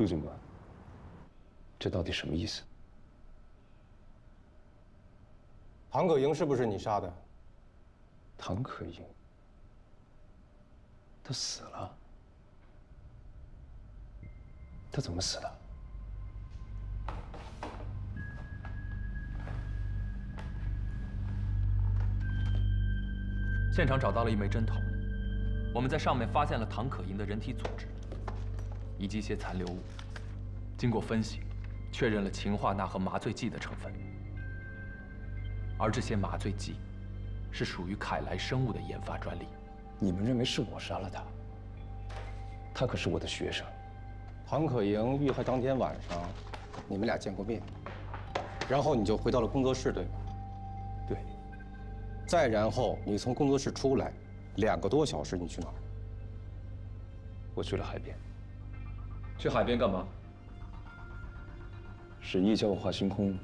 陆警官，这到底什么意思？唐可盈是不是你杀的？唐可盈，他死了？他怎么死的？现场找到了一枚针头，我们在上面发现了唐可盈的人体组织，以及一些残留物。经过分析，确认了氰化钠和麻醉剂的成分。而这些麻醉剂，是属于凯莱生物的研发专利。你们认为是我杀了他？他可是我的学生。唐可盈遇害当天晚上，你们俩见过面，然后你就回到了工作室，对吧？对。再然后你从工作室出来，2个多小时，你去哪儿？我去了海边。去海边干嘛？沈毅叫我画星空，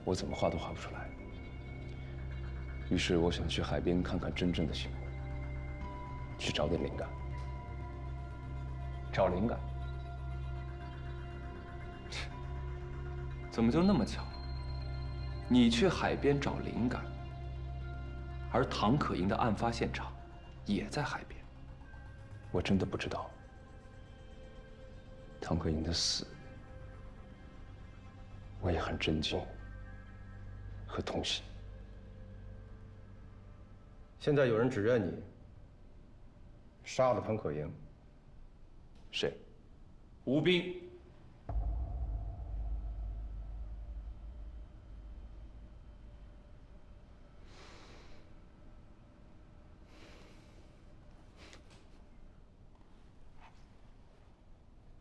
我怎么画都画不出来。于是我想去海边看看真正的星空，去找点灵感。找灵感？怎么就那么巧？你去海边找灵感，而唐可盈的案发现场也在海边。我真的不知道。唐可盈的死，我也很震惊和痛心。现在有人指认你杀了唐可盈。谁？吴斌。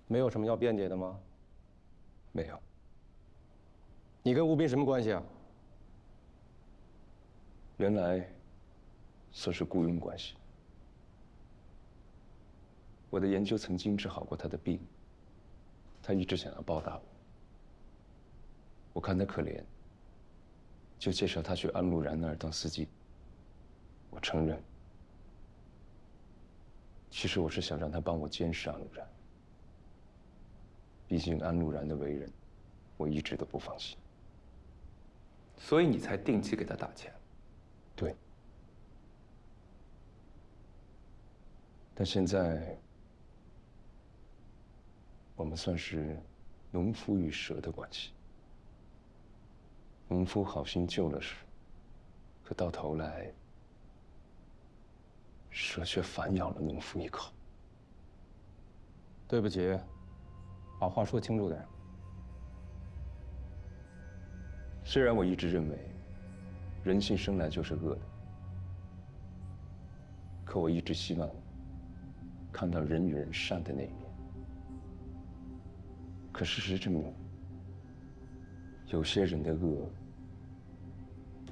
没有什么要辩解的吗？没有。你跟吴斌什么关系啊？原来算是雇佣关系。我的研究曾经治好过他的病，他一直想要报答我。我看他可怜，就介绍他去安禄然那儿当司机。我承认，其实我是想让他帮我监视安禄然。毕竟安禄然的为人，我一直都不放心。所以你才定期给他打钱。对。但现在，我们算是农夫与蛇的关系。农夫好心救了蛇，可到头来，蛇却反咬了农夫一口。对不起，把话说清楚点。虽然我一直认为，人性生来就是恶的，可我一直希望看到人与人善的那一面。可事实证明，有些人的恶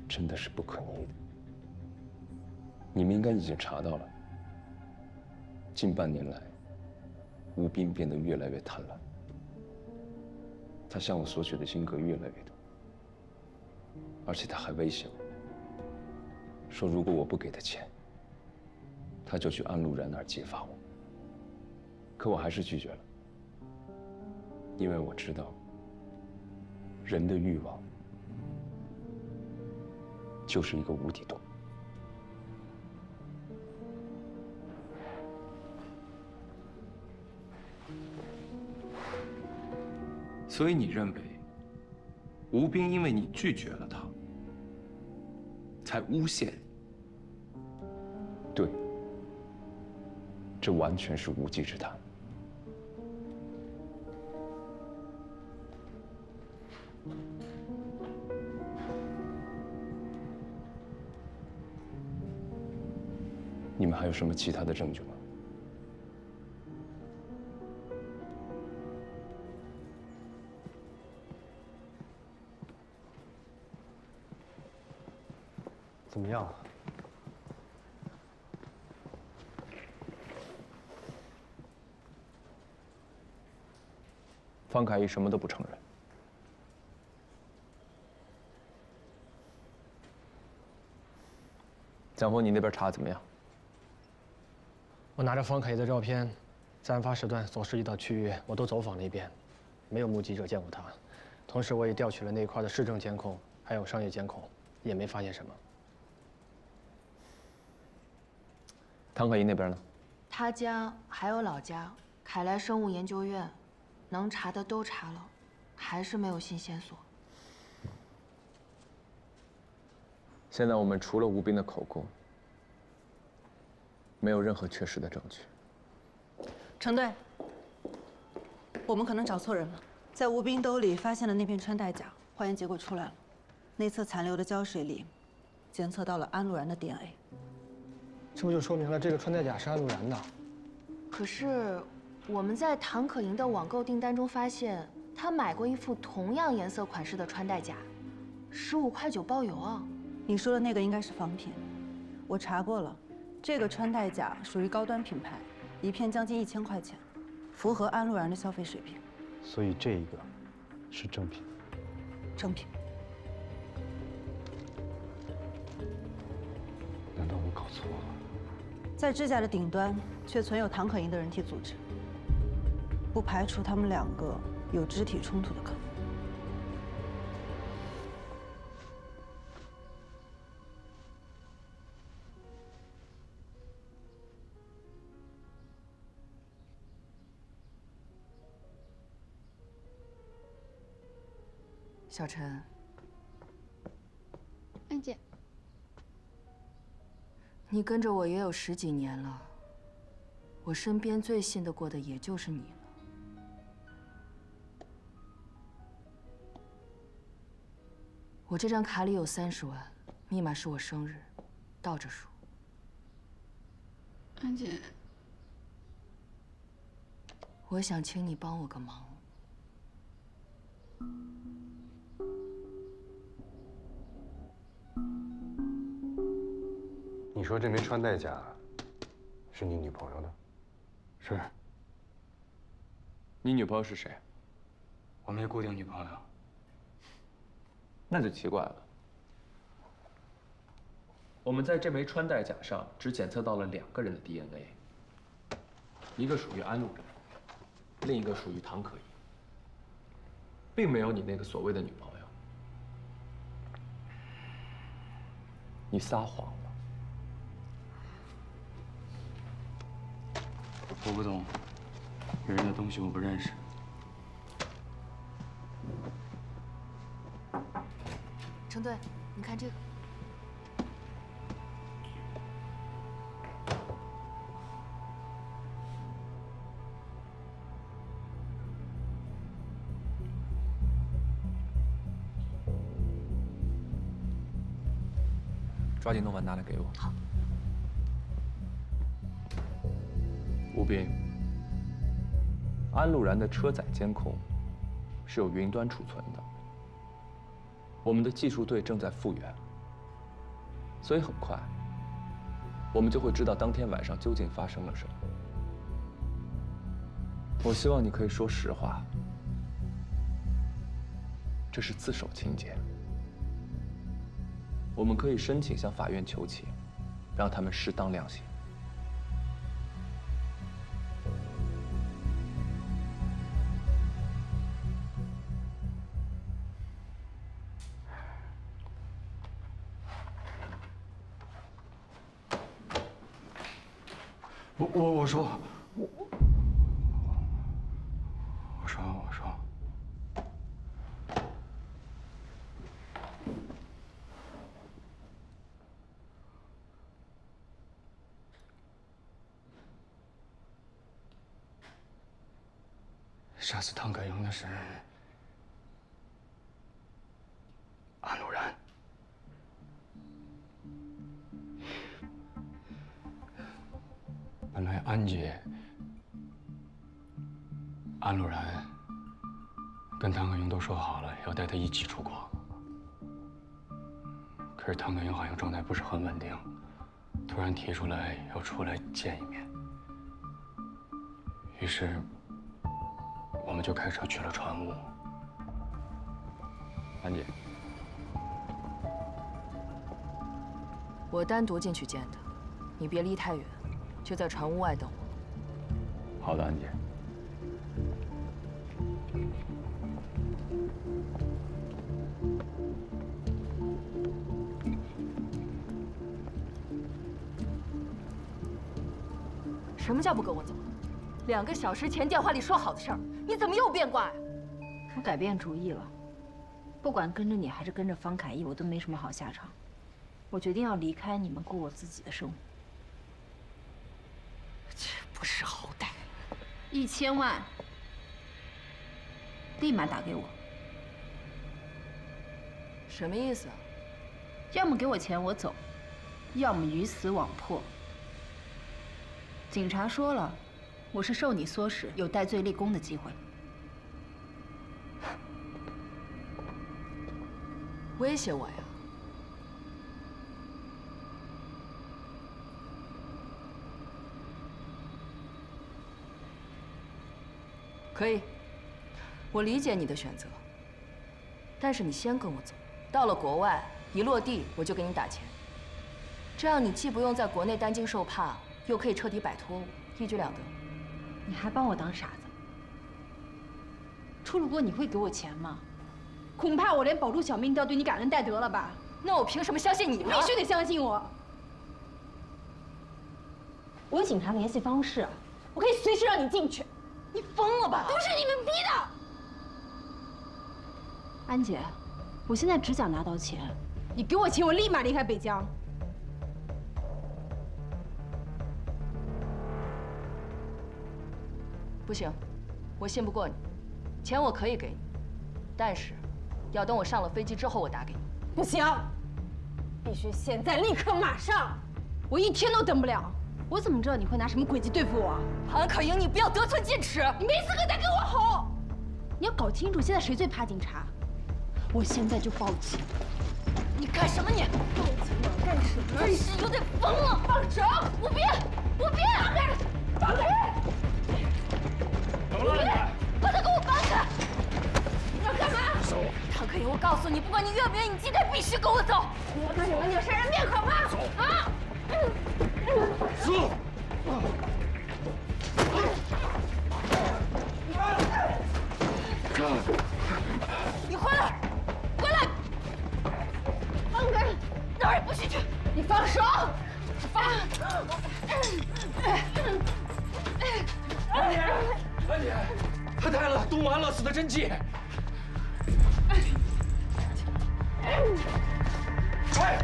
真的是不可逆的。你们应该已经查到了，近半年来，吴斌变得越来越贪婪，他向我索取的金额越来越多，而且他还威胁我，说如果我不给他钱，他就去安禄然那儿揭发我。可我还是拒绝了，因为我知道，人的欲望就是一个无底洞。所以你认为，吴斌因为你拒绝了他，才诬陷？对，这完全是无稽之谈。你们还有什么其他的证据吗？怎么样？方凯义什么都不承认。蒋峰，你那边查得怎么样？我拿着方凯义的照片，在案发时段所涉及的区域，我都走访了一遍，没有目击者见过他。同时，我也调取了那一块的市政监控，还有商业监控，也没发现什么。唐可怡那边呢？他家还有老家凯莱生物研究院，能查的都查了，还是没有新线索。现在我们除了吴斌的口供，没有任何确实的证据。程队，我们可能找错人了。在吴斌兜里发现了那片穿戴甲，化验结果出来了，内侧残留的胶水里检测到了安禄然的 DNA。这不就说明了这个穿戴甲是安禄然的？可是我们在唐可盈的网购订单中发现，他买过一副同样颜色款式的穿戴甲，15块9包邮啊！你说的那个应该是仿品，我查过了，这个穿戴甲属于高端品牌，一片将近1000块钱，符合安禄然的消费水平。所以这一个是正品。正品。难道我搞错了？在指甲的顶端却存有唐可盈的人体组织，不排除他们2个有肢体冲突的可能。小陈，安姐，你跟着我也有10几年了，我身边最信得过的也就是你了。我这张卡里有30万，密码是我生日，倒着数。安姐，我想请你帮我个忙。你说这枚穿戴甲是你女朋友的？是。你女朋友是谁？我没固定女朋友。那就奇怪了。我们在这枚穿戴甲上只检测到了2个人的 DNA， 一个属于安禄然，另一个属于唐可怡，并没有你那个所谓的女朋友。你撒谎了。我不懂，别人的东西我不认识。程队，你看这个。抓紧弄完拿来给我。好。吴斌，安禄然的车载监控是有云端储存的，我们的技术队正在复原，所以很快我们就会知道当天晚上究竟发生了什么。我希望你可以说实话，这是自首情节。我们可以申请向法院求情，让他们适当量刑。我说。杀死唐可盈的是安禄然。本来安姐、安禄然跟唐可盈都说好了要带她一起出国，可是唐可盈好像状态不是很稳定，突然提出来要出来见一面，于是我们就开车去了船坞。安姐，我单独进去见他，你别离太远，就在船坞外等我。好的，安姐。什么叫不跟我走？2个小时前电话里说好的事儿，你怎么又变卦呀？我改变主意了，不管跟着你还是跟着方凯义，我都没什么好下场。我决定要离开你们，过我自己的生活。这不识好歹！1000万，立马打给我。什么意思啊？要么给我钱我走，要么鱼死网破。警察说了，我是受你唆使，有戴罪立功的机会。威胁我呀？可以，我理解你的选择。但是你先跟我走，到了国外，一落地我就给你打钱，这样你既不用在国内担惊受怕，又可以彻底摆脱我，一举两得。你还帮我当傻子？出了国你会给我钱吗？恐怕我连保住小命都要对你感恩戴德了吧？那我凭什么相信你呢？你必须得相信我。我有警察联系方式，我可以随时让你进去。你疯了吧？都是你们逼的。安姐，我现在只想拿到钱，你给我钱，我立马离开北疆。不行，我信不过你。钱我可以给你，但是要等我上了飞机之后我打给你。不行，必须现在立刻马上，我1天都等不了。我怎么知道你会拿什么诡计对付我？韩可盈，你不要得寸进尺！你没资格再跟我吼！你要搞清楚现在谁最怕警察。我现在就报警！你干什么你？报警我干什么？真是有点疯了！放手！我别！我别！放开！怎么了你？把他给我绑起来！你要干嘛？走！唐可盈，我告诉你，不管你愿不愿意，你今天必须跟我走！你要干什么？你要杀人灭口吗？走！啊！走！你回来！回来！放开！哪儿也不许去！你放手！放！安姐，他太了，毒完了，死的真气。快！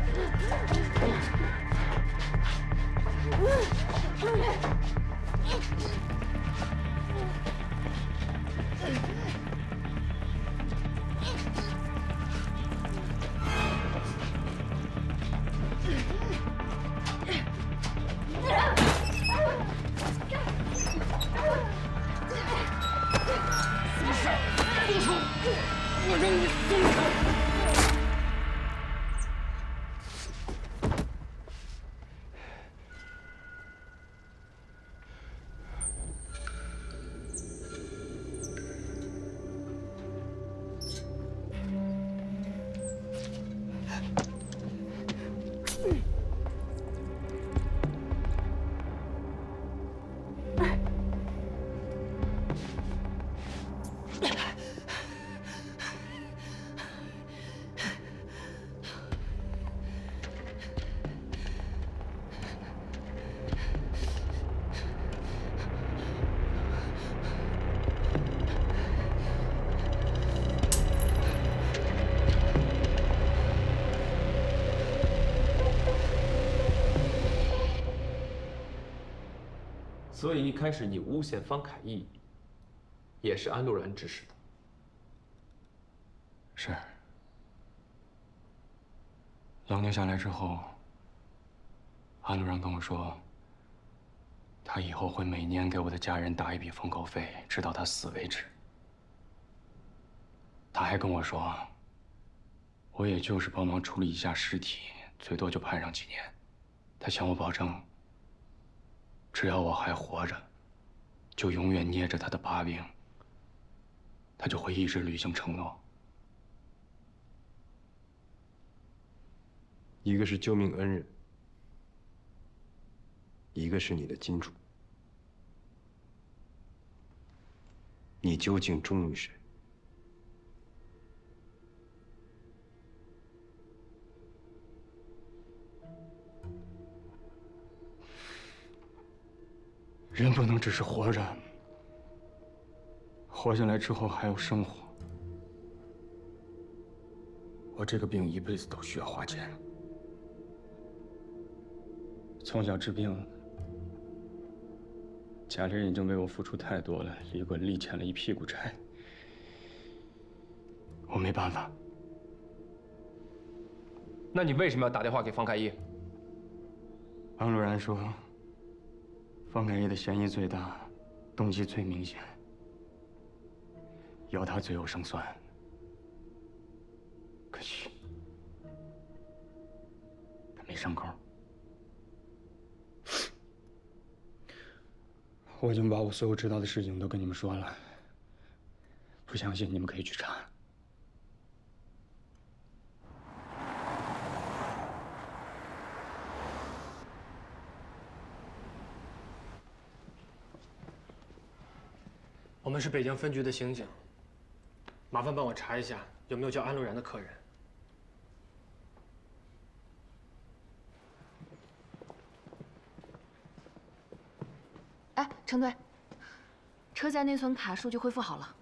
我让你松手！所以一开始你诬陷方凯义，也是安陆然指使的。是。冷静下来之后，安陆然跟我说，他以后会每年给我的家人打一笔封口费，直到他死为止。他还跟我说，我也就是帮忙处理一下尸体，最多就判上几年。他向我保证，只要我还活着，就永远捏着他的把柄，他就会一直履行承诺。一个是救命恩人，一个是你的金主。你究竟忠于谁？人不能只是活着，活下来之后还有生活。我这个病一辈子都需要花钱。从小治病，家里人已经为我付出太多了，离婚离欠了一屁股债，我没办法。那你为什么要打电话给方凯义？安陆然说，方凯义的嫌疑最大，动机最明显，要他最有胜算。可惜，他没上钩。我已经把我所有知道的事情都跟你们说了，不相信你们可以去查。我们是北京分局的刑警，麻烦帮我查一下有没有叫安陆然的客人。哎，程队，车载内存卡数据恢复好了，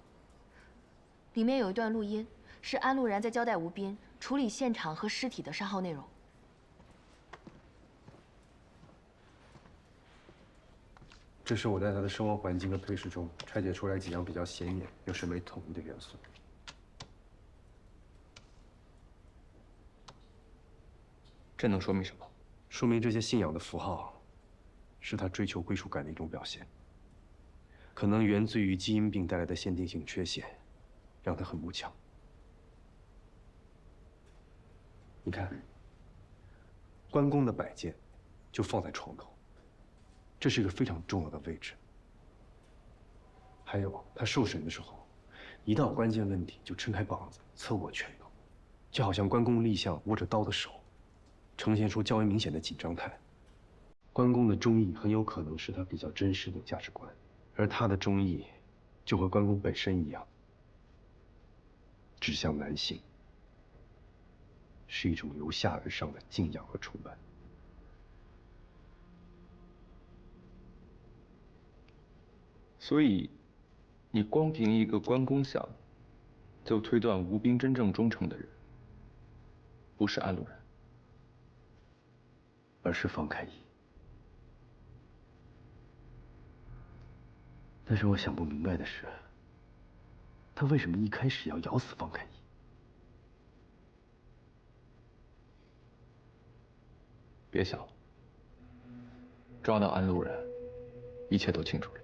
里面有一段录音，是安陆然在交代吴斌处理现场和尸体的善后内容。这是我在他的生活环境和配饰中拆解出来几样比较显眼又审美统一的元素。这能说明什么？说明这些信仰的符号，是他追求归属感的一种表现。可能源自于基因病带来的先天性缺陷，让他很慕强。你看，关公的摆件就放在床头，这是一个非常重要的位置。还有他受审的时候，一到关键问题就撑开膀子，侧卧拳头，就好像关公立像握着刀的手，呈现出较为明显的紧张态。关公的忠义很有可能是他比较真实的价值观，而他的忠义就和关公本身一样，指向男性，是一种由下而上的敬仰和崇拜。所以，你光凭一个关公像，就推断吴斌真正忠诚的人，不是安陆然，而是方开义。但是我想不明白的是，他为什么一开始要咬死方开义？别想了，抓到安陆然，一切都清楚了。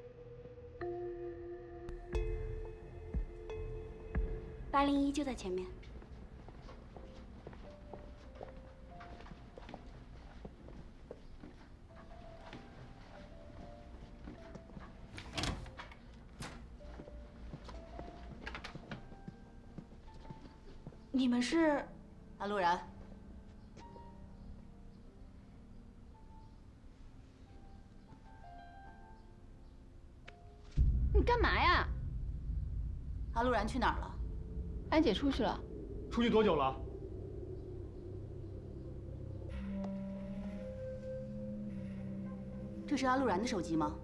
801就在前面。你们是？安陆然。你干嘛呀？安陆然去哪儿了？安姐出去了。出去多久了？这是安陆然的手机吗？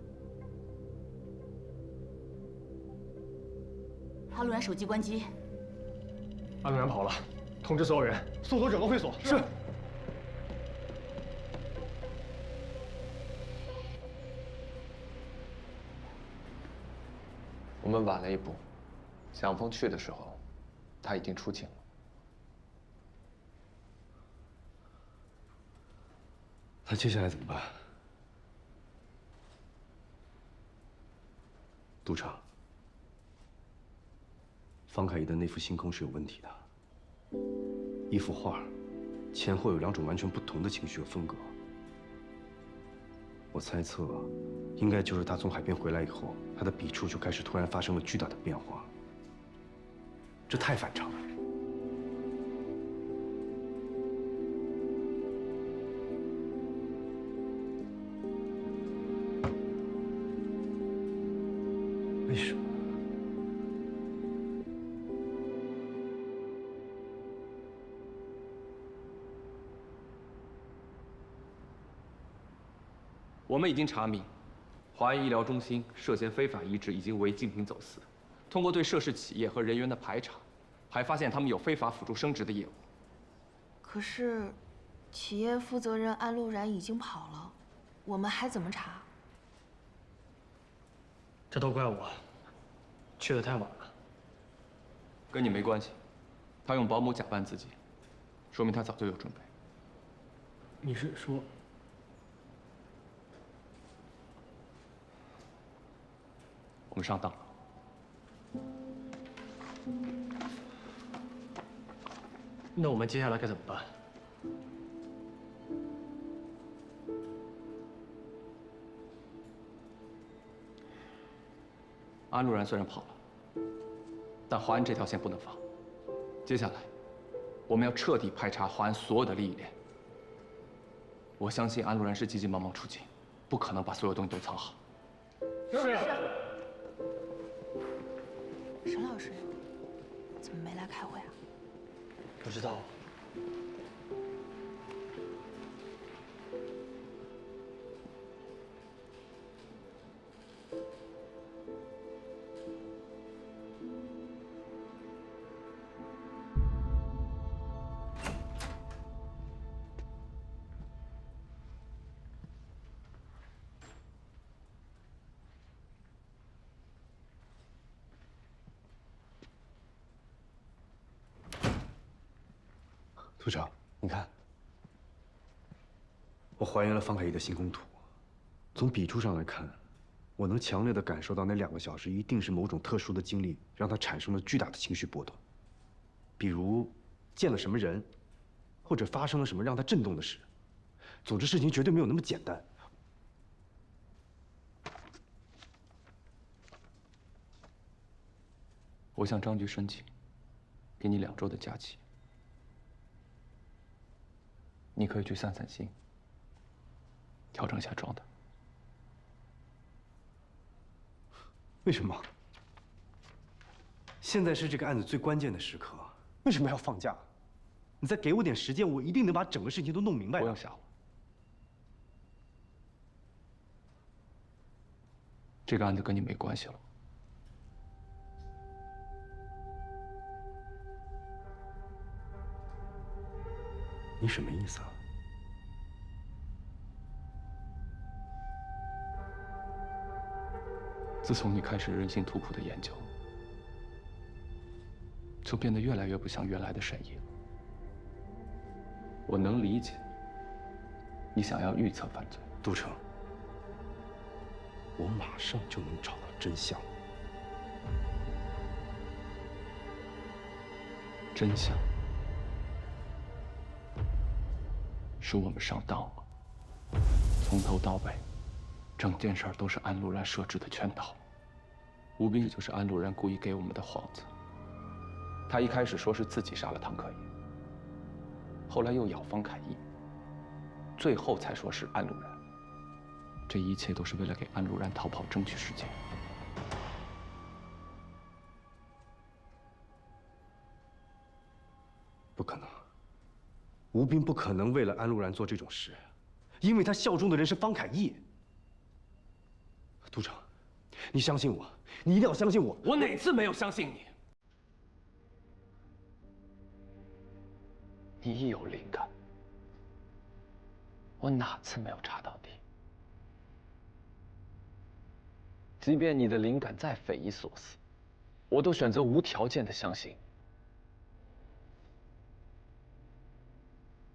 安陆然手机关机。安陆然跑了，通知所有人，搜索整个会所。是。我们晚了一步，蒋峰去的时候，他已经出警了。那接下来怎么办？督察，方凯义的那幅星空是有问题的。一幅画，前后有2种完全不同的情绪和风格。我猜测，应该就是他从海边回来以后，他的笔触就开始突然发生了巨大的变化。这太反常了。为什么？我们已经查明，华医医疗中心涉嫌非法移植以及违禁品走私。通过对涉事企业和人员的排查，还发现他们有非法辅助生殖的业务。可是，企业负责人安陆然已经跑了，我们还怎么查？这都怪我，去的太晚了。跟你没关系，他用保姆假扮自己，说明他早就有准备。你是说？我们上当了。那我们接下来该怎么办？安陆然虽然跑了，但华安这条线不能放。接下来，我们要彻底排查华安所有的利益链。我相信安陆然是急急忙忙出警，不可能把所有东西都藏好。是。沈老师怎么没来开会啊？不知道。组长，你看，我还原了方凯义的心宫图。从笔触上来看，我能强烈的感受到那2个小时一定是某种特殊的经历让他产生了巨大的情绪波动，比如见了什么人，或者发生了什么让他震动的事。总之，事情绝对没有那么简单。我向张局申请，给你2周的假期。你可以去散散心，调整一下状态。为什么？现在是这个案子最关键的时刻，为什么要放假？你再给我点时间，我一定能把整个事情都弄明白。不要吓我。这个案子跟你没关系了。你什么意思啊？自从你开始人性图谱的研究，就变得越来越不像原来的沈毅了。我能理解你想要预测犯罪，杜成，我马上就能找到真相。真相是我们上当了，从头到尾，整件事都是安陆然设置的圈套。吴斌就是安陆然故意给我们的幌子。他一开始说是自己杀了唐可义，后来又咬方凯义，最后才说是安陆然。这一切都是为了给安陆然逃跑争取时间。不可能。吴斌不可能为了安陆然做这种事，因为他效忠的人是方凯义。督长，你相信我，你一定要相信我。我哪次没有相信你？你一有灵感，我哪次没有查到底？即便你的灵感再匪夷所思，我都选择无条件的相信。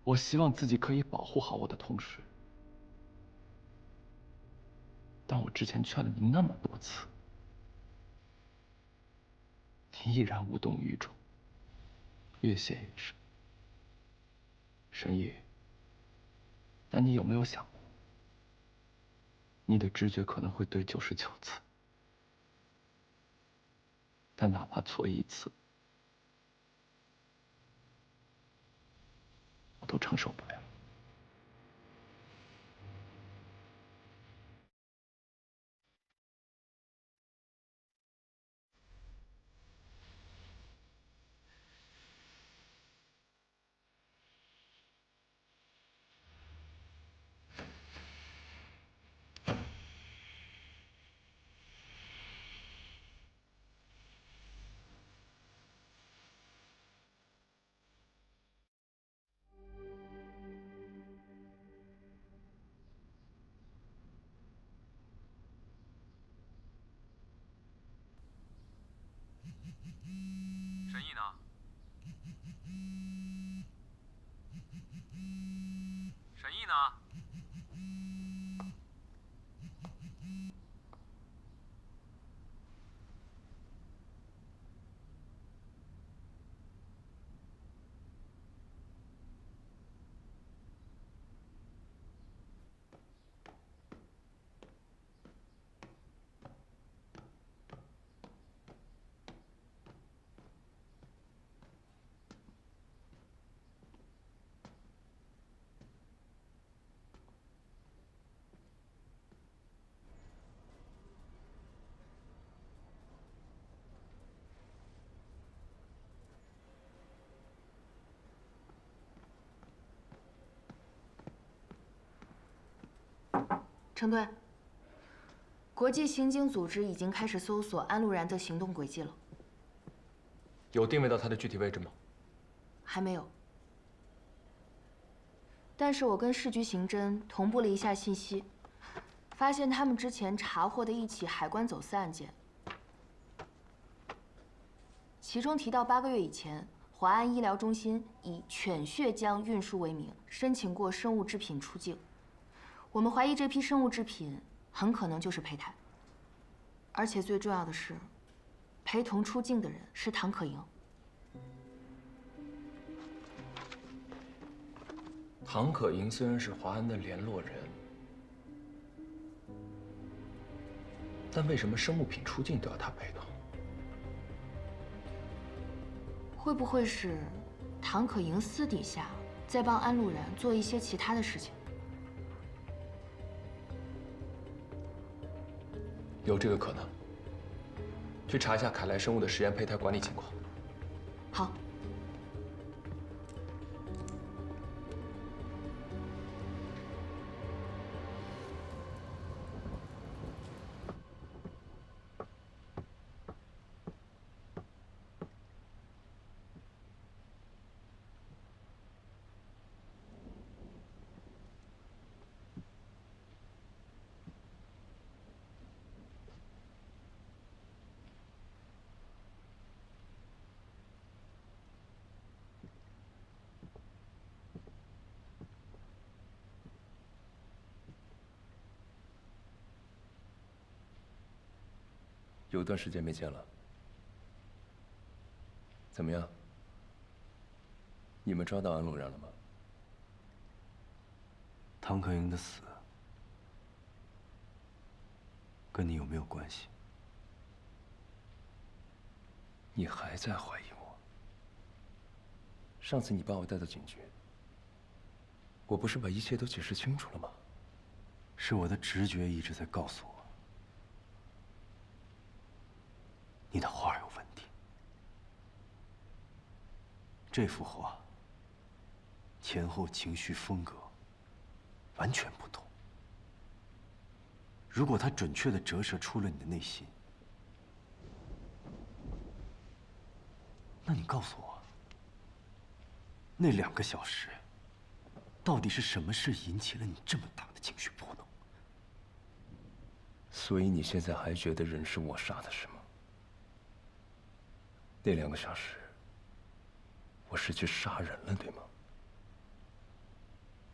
我希望自己可以保护好我的同事，但我之前劝了你那么多次，你依然无动于衷，越陷越深。沈毅，那你有没有想过，你的直觉可能会对99次，但哪怕错1次，我都承受不了。呢？程队，国际刑警组织已经开始搜索安陆然的行动轨迹了。有定位到他的具体位置吗？还没有。但是我跟市局刑侦同步了一下信息，发现他们之前查获的一起海关走私案件，其中提到8个月以前，华安医疗中心以犬血浆运输为名申请过生物制品出境。我们怀疑这批生物制品很可能就是胚胎，而且最重要的是，陪同出境的人是唐可盈。唐可盈虽然是华安的联络人，但为什么生物品出境都要他陪同？会不会是唐可盈私底下在帮安陆然做一些其他的事情？有这个可能。去查一下凯莱生物的实验胚胎管理情况。好。有段时间没见了，怎么样？你们抓到安陆然了吗？唐可盈的死跟你有没有关系？你还在怀疑我？上次你把我带到警局，我不是把一切都解释清楚了吗？是我的直觉一直在告诉我，你的画有问题。这幅画前后情绪风格完全不同。如果它准确地折射出了你的内心，那你告诉我，那2个小时到底是什么事引起了你这么大的情绪波动？所以你现在还觉得人是我杀的，是吗？那2个小时，我是去杀人了，对吗？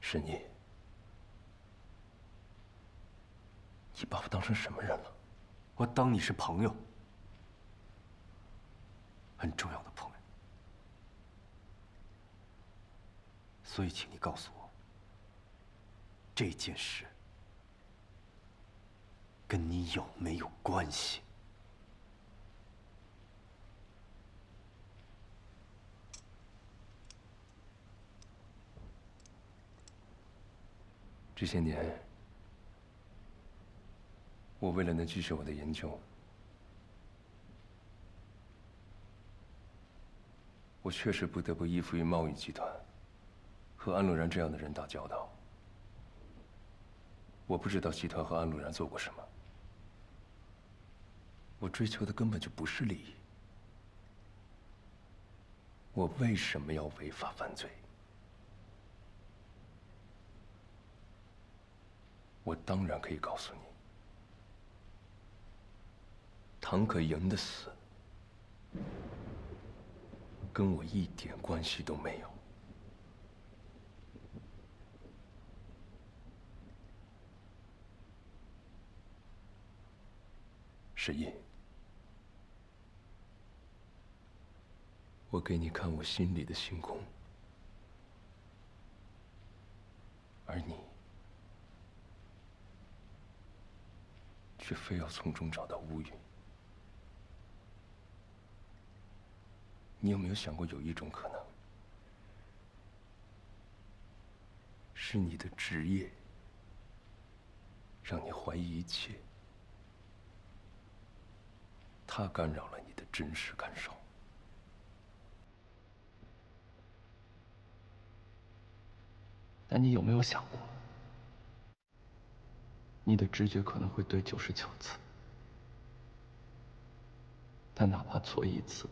是你。你把我当成什么人了？我当你是朋友，很重要的朋友。所以，请你告诉我，这件事跟你有没有关系？这些年，我为了能继续我的研究，我确实不得不依附于贸易集团，和安陆然这样的人打交道。我不知道集团和安陆然做过什么，我追求的根本就不是利益。我为什么要违法犯罪？我当然可以告诉你，唐可盈的死跟我一点关系都没有。十一，我给你看我心里的星空，而你却非要从中找到乌云。你有没有想过，有一种可能，是你的职业让你怀疑一切，它干扰了你的真实感受。但你有没有想过，你的直觉可能会对99次，但哪怕错1次，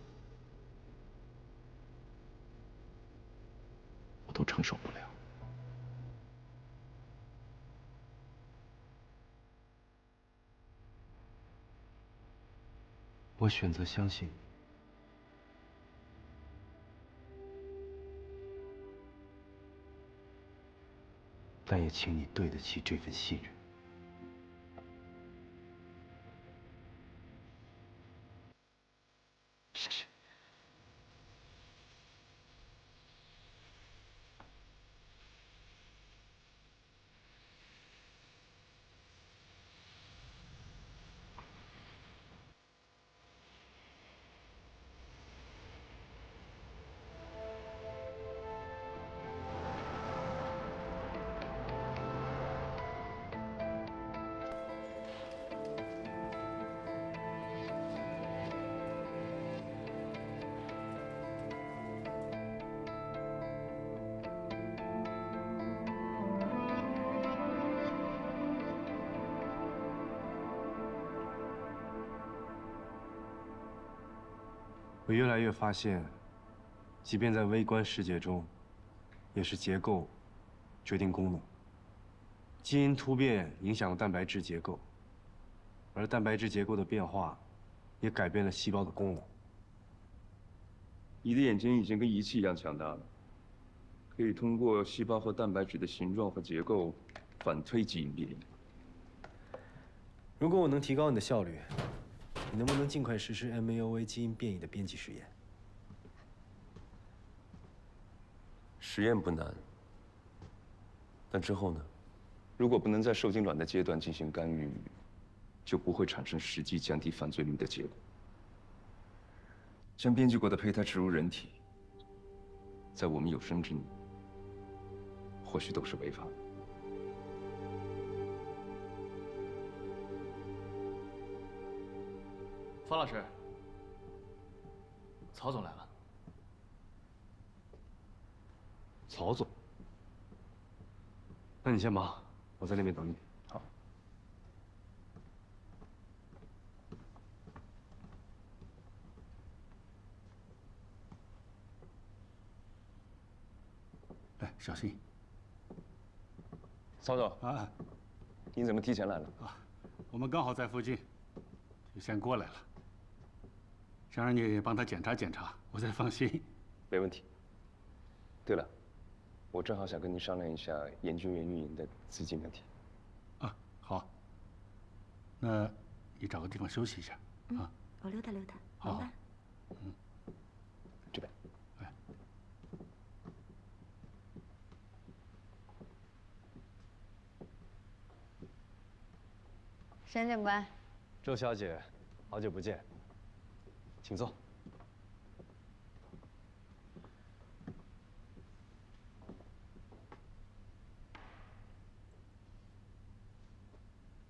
我都承受不了。我选择相信，但也请你对得起这份信任。谢谢。我越来越发现，即便在微观世界中，也是结构决定功能。基因突变影响了蛋白质结构，而蛋白质结构的变化，也改变了细胞的功能。你的眼睛已经跟仪器一样强大了，可以通过细胞和蛋白质的形状和结构反推基因变异。如果我能提高你的效率，你能不能尽快实施 MAOA 基因变异的编辑实验？实验不难，但之后呢？如果不能在受精卵的阶段进行干预，就不会产生实际降低犯罪率的结果。将编辑过的胚胎植入人体，在我们有生之年，或许都是违法的。方老师，曹总来了。曹总，那你先忙，我在那边等你。好。来，小心。曹总啊，你怎么提前来了？啊，我们刚好在附近，就先过来了。想让你帮他检查检查，我才放心。没问题。对了，我正好想跟您商量一下研究员运营的资金问题。啊，好。那你找个地方休息一下啊。我溜达溜达，好吧。嗯，这边。哎。沈警官，周小姐，好久不见，请坐。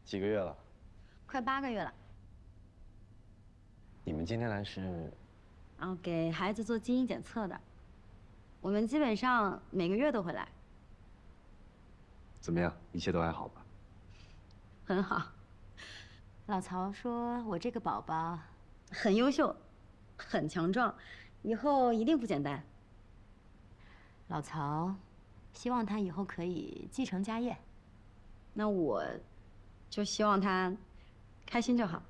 几个月了？快8个月了。你们今天来是？给孩子做基因检测的。我们基本上每个月都会来。怎么样？一切都还好吧？很好。老曹说我这个宝宝很优秀，很强壮，以后一定不简单。老曹希望他以后可以继承家业。那我就希望他开心就好。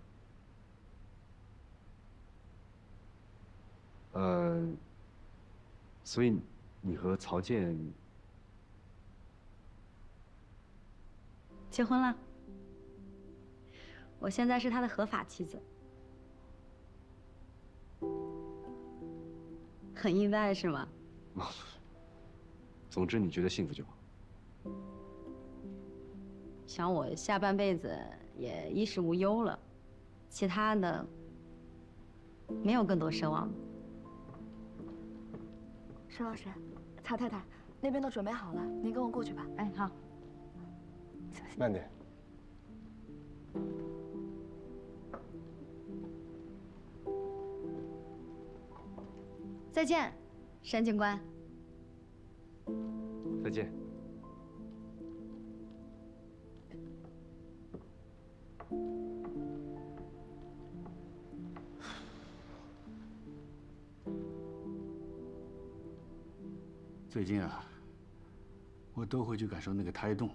所以你和曹健结婚了。我现在是他的合法妻子。很意外是吗？总之你觉得幸福就好。想我下半辈子也衣食无忧了，其他的没有更多奢望了。沈老师，曹太太那边都准备好了，您跟我过去吧。哎，好。慢点。再见，沈警官。再见。最近啊，我都会去感受那个胎动。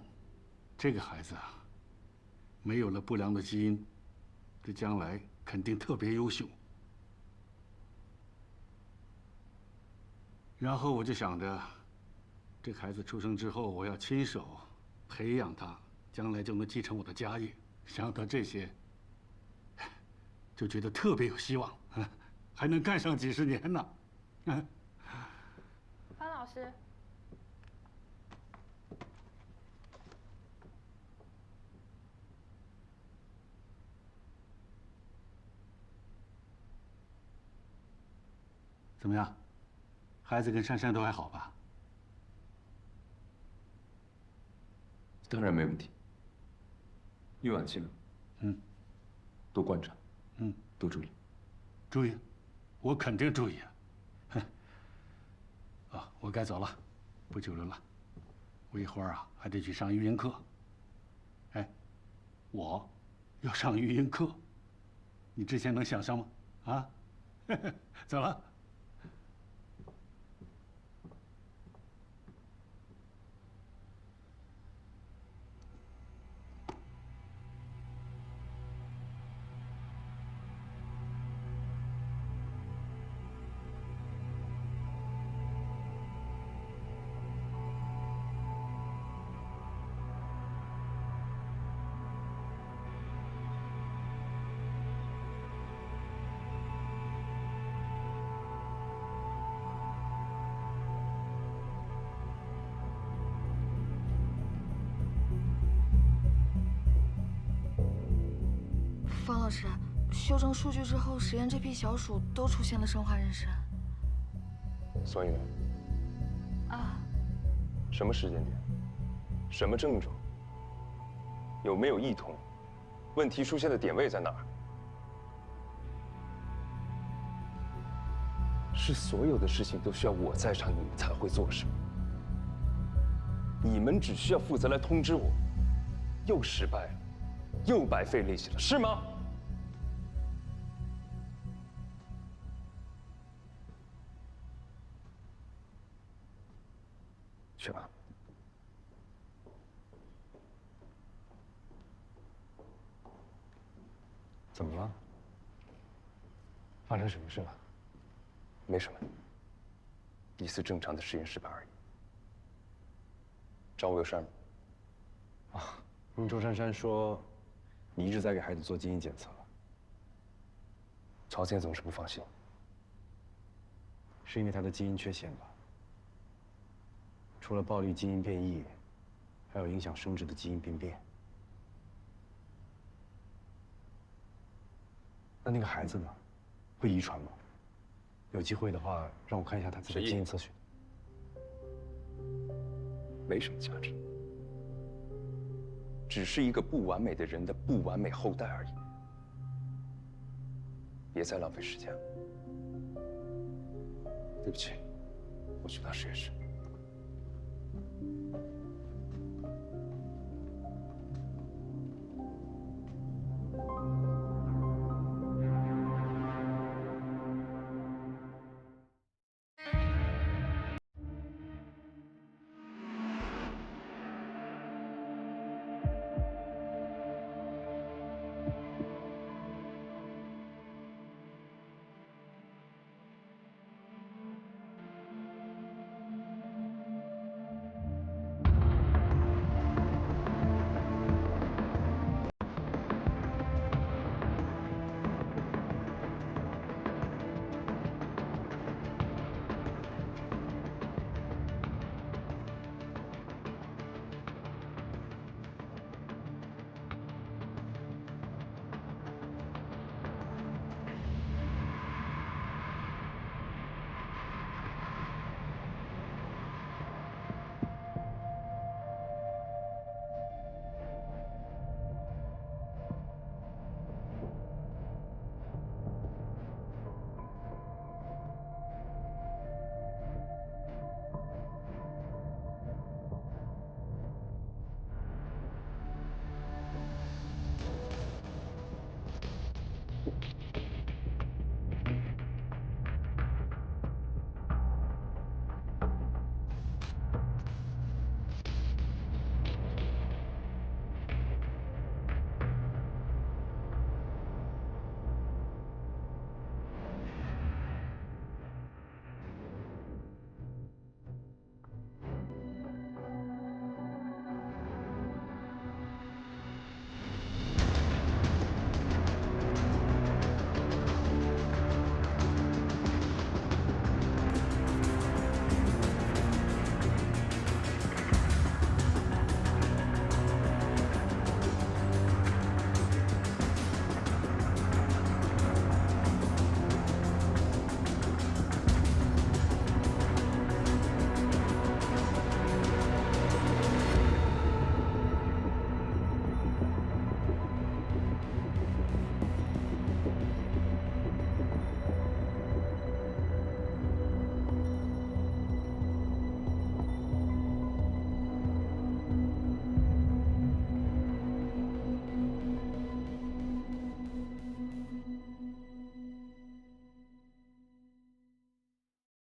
这个孩子啊，没有了不良的基因，这将来肯定特别优秀。然后我就想着，这孩子出生之后，我要亲手培养他，将来就能继承我的家业。想到这些，就觉得特别有希望，还能干上几十年呢。方老师，怎么样？孩子跟珊珊都还好吧？当然没问题。预晚期了，多观察，多注意。注意，我肯定注意啊。啊，我该走了，不久留了。我一会儿啊还得去上育婴课。哎，我要上育婴课，你之前能想象吗？啊，走了。方老师，修正数据之后，实验这批小鼠都出现了生化妊娠。所以呢？啊，什么时间点？什么症状？有没有异同？问题出现的点位在哪儿？是所有的事情都需要我在场，你们才会做，是吗？你们只需要负责来通知我，又失败了，又白费力气了，是吗？去吧。怎么了？发生什么事了？没什么，一次正常的实验失败而已。找我有事儿吗？啊，周珊珊说，你一直在给孩子做基因检测。朝鲜总是不放心，是因为他的基因缺陷吧？除了暴力基因变异，还有影响生殖的基因病变。那个孩子呢？会遗传吗？有机会的话，让我看一下他自己的基因测序。没什么价值，只是一个不完美的人的不完美后代而已。别再浪费时间了。对不起，我去趟实验室。